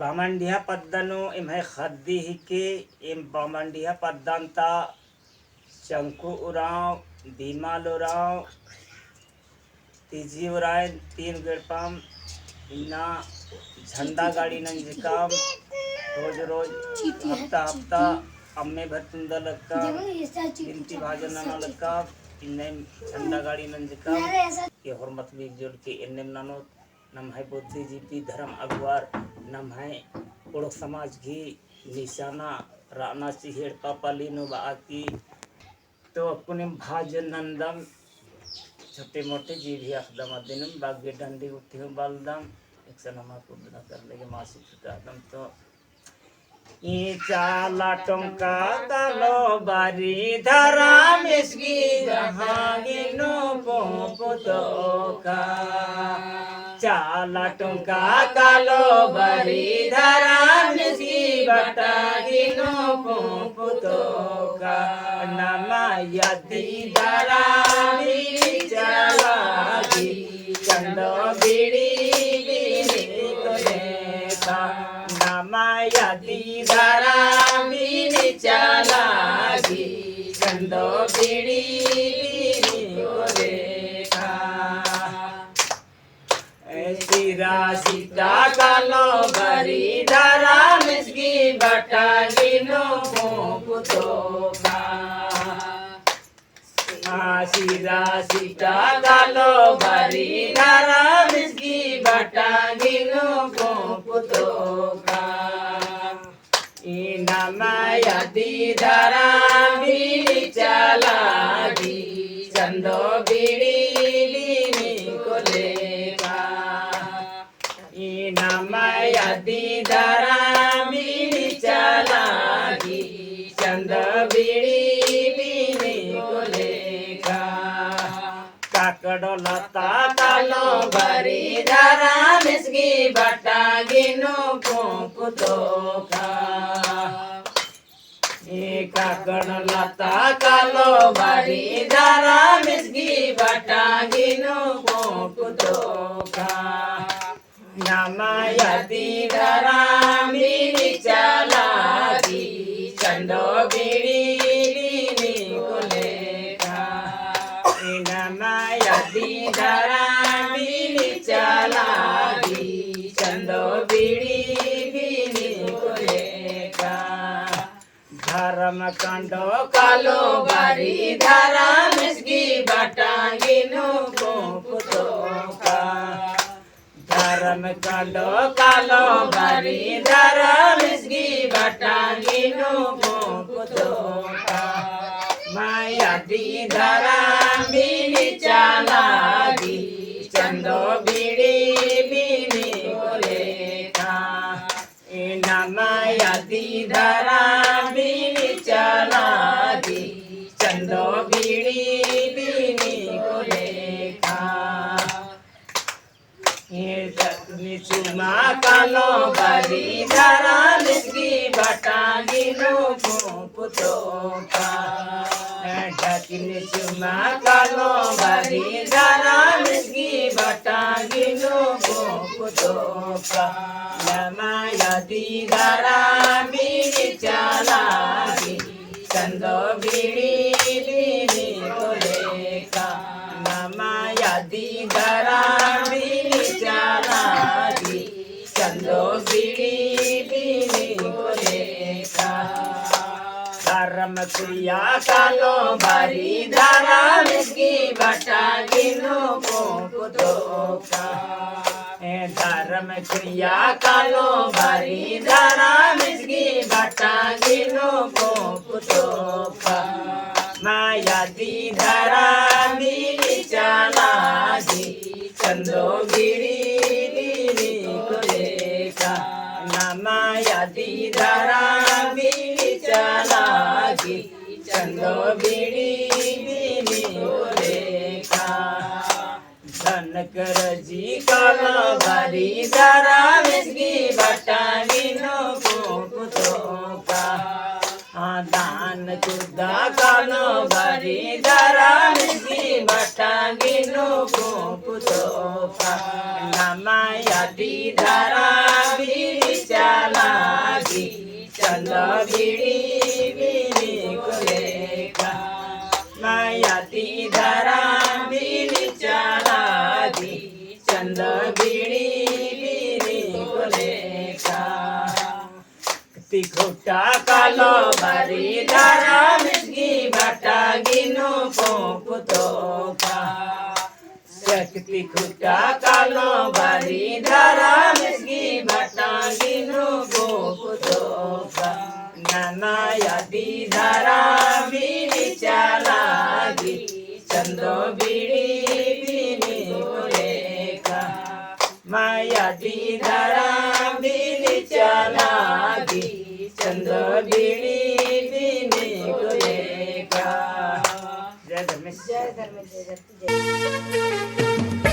बामंडिया पद्दनु इम्हे खद्दी हिके इम बामंडिया पद्दांता शंकु उराव बीमाल उराव तीजी उराय तीन गेड़पाम इन्ना झंडा गाड़ी नंजिकाम रोज रोज हफ्ता हफ्ता अम्मे भरतुंदा लक्का गिनती भाजन नाना लक्का इन्ने झंडा गाड़ी नंजिकाम ये हरमत भी जोड़ के इन्ने नानो नम है बुद्धिजीवी धर्म अगवार नम है उड़ो समाज की निशाना राना चिहेड़ पापाली नो बाकी तो अपने भाजन नंदम छोटे मोटे जीवी अखदम दिनम बागे डंडी उठी हूँ बालदम एक सनमा को बिना कर लेके मासिक सुधारदम तो ये चाला टंका तालो बारी धरा मिसकी जहांगीनो पोपतो का चाला टंका कालो बारी धरा मिसकी बटागिनो पोपतो का नमा यदि धरा मिली चलागी चंदो बीड़ी बीड़ी को देखा यदि धरा बीड़ी चलागी चंदो बीड़ी बीड़ी को देखा सीरा सीता कालो बरी धरा मिसकी बटागी नो पुतो का सीरा सीता कालो बरी धरा मिसकी बटागी नो पुतो का यदि धरा बीड़ी चलागी चंदो बीड़ी बीड़ी को लेगा यदि धरा बीड़ी चलागी चंदो बीड़ी बीड़ी को लेगा काकड़ो लता कालो बरी धरा मिसकी बटागी नो पुतो का काकड़ लता कालो बरी धरा मिसकी बटागी नो पुतो का यदि धरा बीड़ी चलागी चंदो बीड़ी बीड़ी को लेगा यदि धरा बीड़ी चलागी चंदो बीड़ी बीड़ी को लेगा धर्म कंडो कालो बारी धरा मिसकी बटागी नो पुतो का धर्म कंडो कालो बारी धरा मिसकी बटागी नो पुतो का यदि धरा बीड़ी चलागी चंदो बीड़ी बीड़ी को लेगा यदि धरा बीड़ी चलागी चंदो बीड़ी बीड़ी को लेगा चुमा कालो बरी धरा मिसकी बटागी नो पुतो का चुमा कालो बरी धरा मिसकी बटागी नो पुतो का यदि धरा बीड़ी चलागी चंदो बीड़ी बीड़ी को लेगा यदि धरा बीड़ी चलागी चंदो बीड़ी बीड़ी को लेगा धर्म क्रिया कालो बरी धरा मिसकी बटागी नो पुतो का धर्म क्रिया कालो बरी धरा मिसकी बटागी नो पुतो का यदि धरा बीड़ी चलागी चंदो बीड़ी बीड़ी को लेगा यदि धरा बीड़ी चलागी चंदो बीड़ी बीड़ी को लेगा धनकर जी कालो बरी धरा मिसकी बटागी नो पुतो का दान कुदा कालो बरी धरा मिसकी बटागी नो पुतो का यदि धरा बीड़ी चंद बीड़ी बीनी को लेखा मायाती धरा बीनी चला दी चंद बीड़ी बीनी को लेखा तिखोटा कालो बारी धारा मिसगी बाटा गिनो पोपुतो का शक्ति खुटा कालो बारी धारा मिसगी बाटा गिनो पोपुतो का नाना यादी धारा बीनी चला दी चंदो बीड़ी बीनी को लेखा माया दी धारा बीनी चला दी चंद बीड़ी बीनी को लेखा। जय धर्मेश जय धर्मेश जय